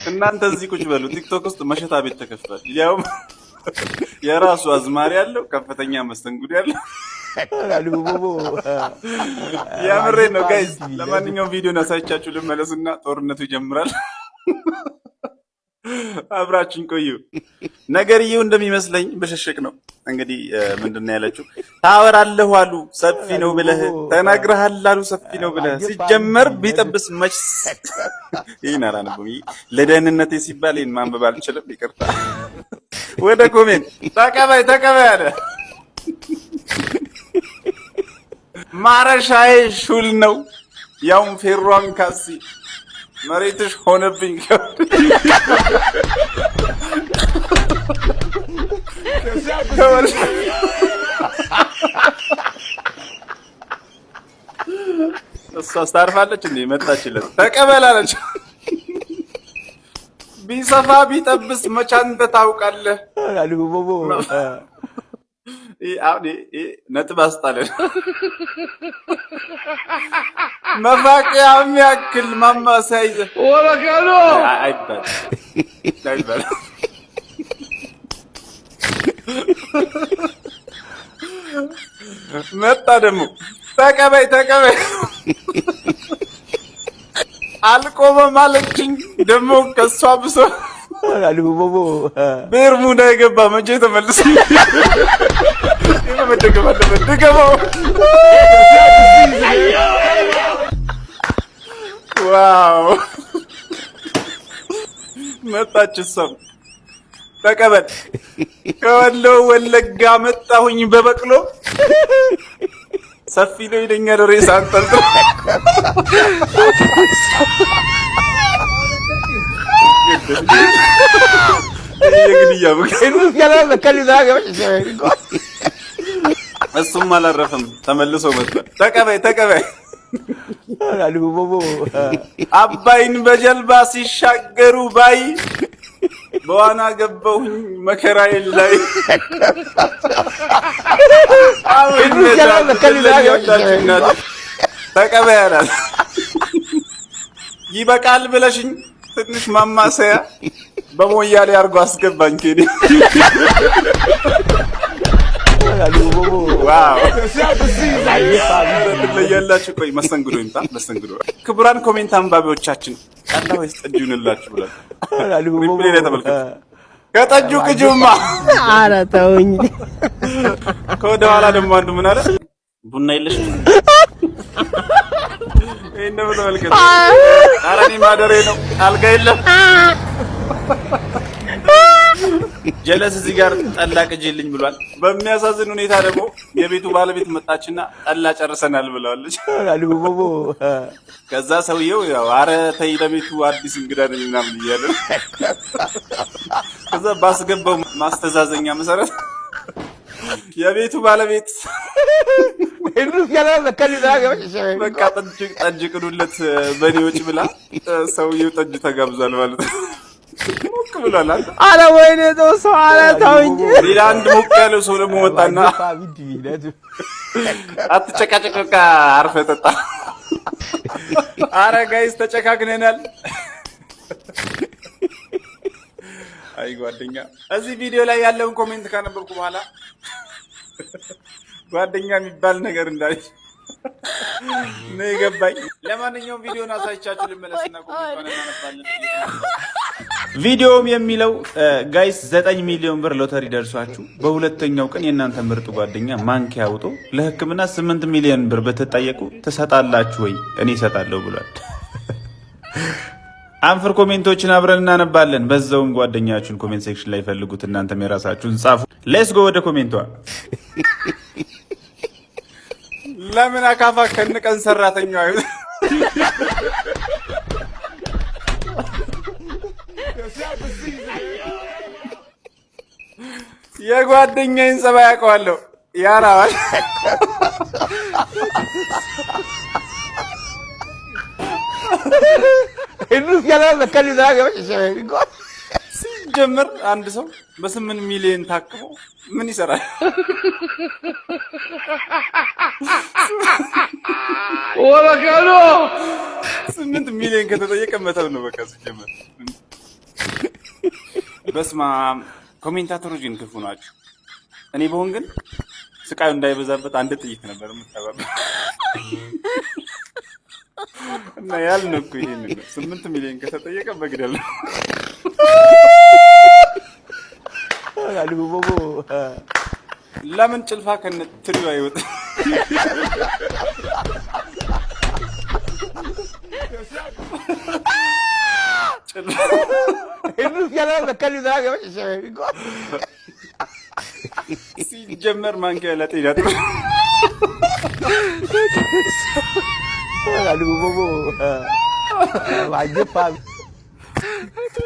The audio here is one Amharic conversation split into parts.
እናንተ እዚህ ቁጭ በሉ። ቲክቶክ ውስጥ መሸታ ቤት ተከፍቷል። ያውም የራሱ አዝማሪ ያለው ከፍተኛ መስተንግዶ ያለው ያምሬ ነው ጋይስ። ለማንኛውም ቪዲዮን አሳይቻችሁ ልመለስና ጦርነቱ ይጀምራል። አብራችን ቆዩ። ነገርየው እንደሚመስለኝ በሸሸቅ ነው። እንግዲህ ምንድነው ያለችው? ታወራለህ አሉ ሰፊ ነው ብለህ ተናግረሃል አሉ ሰፊ ነው ብለህ ሲጀመር ቢጠብስ መች ይሄን አላነበም። ለደህንነቴ ሲባል ይሄን ማንበብ አልችልም፣ ይቅርታ። ወደ ኮሜንት ተቀበይ አለ። ማረሻዬ ሹል ነው ያውም ፌሯን ካሲ መሬትሽ ሆነብኝ። እሷ ታርፋለች እንዴ? መጣችለት ተቀበላለች። ቢሰፋ ቢጠብስ መች አንተ ታውቃለህ። ነጥብ አስጣለን። መፋቂያ የሚያክል ማማሰያ ይዘህ አይባል። መጣ ደግሞ ተቀበይ አልቆመም አለችኝ። ደግሞ ከሷ ብሶ ቤርሙዳ የገባ መቼ ተመልሶ መደገም አለበት። ድገመው። ዋው መጣች እሷም። ተቀበል ከወሎ ወለጋ መጣሁኝ በበቅሎ ሰፊ ነው ይለኛል ሬሳ አንጠልጥሎ። እሱም አላረፈም ተመልሶ መጥቷል። ተቀበይ አባይን በጀልባ ሲሻገሩ ባይ በዋና ገባሁኝ መከራዬን ላይ። ተቀበይ አላት። ይበቃል ብለሽኝ ትንሽ ማማሰያ በሞያሌ አርጎ አስገባኝ። ኬዲ ዋው ለያላችሁ። ቆይ መስተንግዶ ይምጣ። መስተንግዶ ክቡራን ኮሜንት አንባቢዎቻችን ቃላ ወይስ ጠጅ ይሁንላችሁ ብለን ሪፕሌይ ላይ ተመልከቱ። ከጠጁ ቅጁማ ኧረ ተውኝ። ከወደ ኋላ ደግሞ አንዱ ምን አለ? ቡና የለሽም? ይሄን ነው ተመልከቱ። ኧረ እኔ ማደሬ ነው አልጋ የለም። ጀለስ እዚህ ጋር ጠላ ቅጂልኝ ብሏል። በሚያሳዝን ሁኔታ ደግሞ የቤቱ ባለቤት መጣችና ጠላ ጨርሰናል ብለዋለች። ከዛ ሰውየው ያው ኧረ ተይ ለቤቱ አዲስ እንግዳ ነኝ ምናምን እያለ ከዛ ባስገባው ማስተዛዘኛ መሰረት የቤቱ ባለቤት በቃ ጠጅ ቅዱለት በኔ ወጪ ብላ ሰውየው ጠጅ ተጋብዟል ማለት ነው። ሞቅ ብሏል። አረ ወይኔ ሰው አረ ተውኝ። ሌላ አንድ ሞቅ ያለው ሰው ደግሞ መጣና አትጨቃጨቅ በቃ አርፈህ ጠጣ። አረ ጋይስ ተጨካክነናል። አይ ጓደኛ እዚህ ቪዲዮ ላይ ያለውን ኮሜንት ካነበብኩ በኋላ ጓደኛ የሚባል ነገር እንዳለች ነው የገባኝ። ለማንኛውም ቪዲዮን አሳይቻችሁ ልመለስና ኮሜንቱን እናነባለን። ቪዲዮም የሚለው ጋይስ 9 ሚሊዮን ብር ሎተሪ ደርሷችሁ በሁለተኛው ቀን የእናንተ ምርጥ ጓደኛ ማንኪያ አውጦ ለሕክምና 8 ሚሊዮን ብር ብትጠየቁ ትሰጣላችሁ ወይ? እኔ እሰጣለሁ ብሏል። አንፍር ኮሜንቶችን አብረን እናነባለን። በዛውም ጓደኛችሁን ኮሜንት ሴክሽን ላይ ፈልጉት፣ እናንተም የራሳችሁን ጻፉ። ሌትስ ጎ ወደ ኮሜንቷ። ለምን አካፋ ከንቀን ሰራተኛው አይደል? የጓደኛዬን ጸባይ አውቀዋለሁ። ያራዋል ሲጀምር አንድ ሰው በ8 ሚሊዮን ታክሞ ምን ይሰራል? ወላካሎ 8 ሚሊዮን ከተጠየቀ መተው ነው በቃ ሲጀምር። በስማ ኮሜንታተሮች ግን ክፉ ናቸው። እኔ በሆን ግን ስቃዩ እንዳይበዛበት አንድ ጥይት ነበር የምታባባ እና ያልነው እኮ ይሄን ነው። 8 ሚሊዮን ከተጠየቀ መግደል ነው። ለምን ጭልፋ ከነ ትሪው አይወጣም? ሲጀመር ማንኪያ ለጤና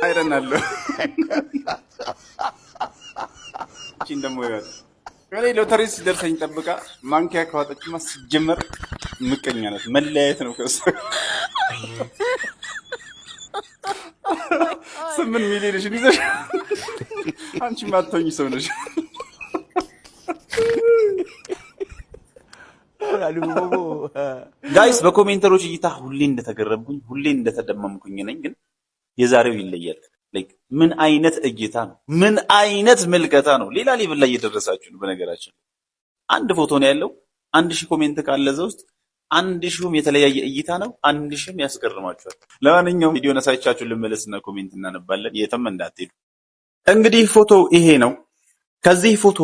አይረናለሁ እንደሞ ይወጣ እኔ ሎተሪ ሲደርሰኝ ጠብቃ ማንኪያ ከዋጠችማ ሲጀመር ምቀኛ ናት። መለያየት ነው ከእሷ 8 ሚሊዮን ይዘሽ አንቺ ማትሆኚ ሰው ነሽ። ጋይስ በኮሜንተሮች እይታ ሁሌ እንደተገረምኩኝ ሁሌ እንደተደመምኩኝ ነኝ። ግን የዛሬው ይለያል። ላይክ ምን አይነት እይታ ነው? ምን አይነት ምልከታ ነው? ሌላ ሌቭል ላይ እየደረሳችሁ ነው። በነገራችን አንድ ፎቶ ነው ያለው። 1000 ኮሜንት ካለ እዛ ውስጥ 1000ም የተለያየ እይታ ነው። 1000ም ያስገርማችኋል። ለማንኛውም ቪዲዮ ነሳይቻችሁ ልመለስና ኮሜንት እናነባለን። የትም እንዳትሄዱ። እንግዲህ ፎቶ ይሄ ነው። ከዚህ ፎቶ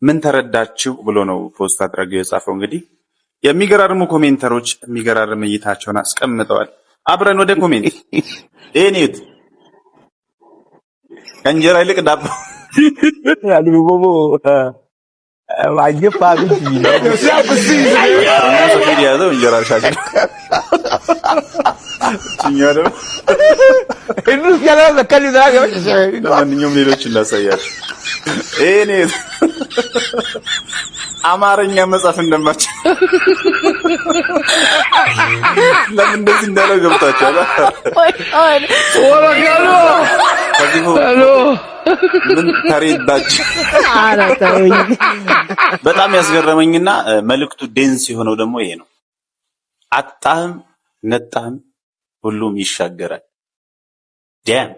ምን ተረዳችሁ ብሎ ነው ፖስት አድርገው የጻፈው። እንግዲህ የሚገራርሙ ኮሜንተሮች የሚገራርም እይታቸውን አስቀምጠዋል። አብረን ወደ ኮሜንት እኔት ከእንጀራ ይልቅ ዳቦ ያልቦቦ ዋጅፋ ግጭ ነው ሰፊድ ያዘው እንጀራ ሻጭ ጭኛው ደግሞ እንስ ያለ በከል ይዛጋ ለማንኛውም ሌሎች እናሳያችሁ። እኔት አማርኛ መጻፍ እንደማችል ለምን እንደዚህ እንዳለው ገብታችኋል? ሄሎ ምን ተረዳችሁ? በጣም ያስገረመኝና መልእክቱ ዴንስ የሆነው ደግሞ ይሄ ነው። አጣህም ነጣህም ሁሉም ይሻገራል። ዳም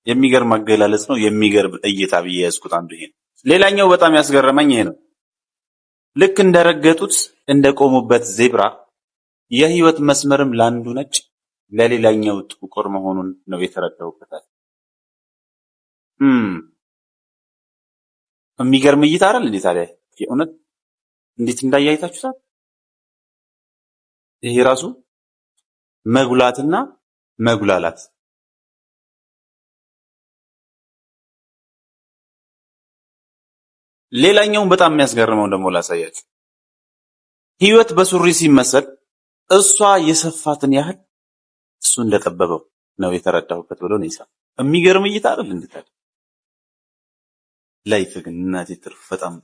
የሚገርም አገላለጽ ነው። የሚገርም እይታ ብዬ ያዝኩት አንዱ ይሄ ነው። ሌላኛው በጣም ያስገረመኝ ይሄ ነው። ልክ እንደረገጡት እንደቆሙበት ዜብራ የህይወት መስመርም ላንዱ ነጭ ለሌላኛው ጥቁር መሆኑን ነው የተረዳሁበታል። የሚገርም እይታ አይደል እንዴ? ታዲያ የእውነት እንዴት እንዳያይታችሁታል? ይሄ ራሱ መጉላትና መጉላላት። ሌላኛው በጣም የሚያስገርመው ደግሞ ላሳያችሁ። ህይወት በሱሪ ሲመሰል እሷ የሰፋትን ያህል እሱ እንደጠበበው ነው የተረዳሁበት ብሎ ነው ይሳል። የሚገርም እይታ አይደል እንዴ? ታዲያ ላይፍ ግን እናቴ ትርፍ በጣም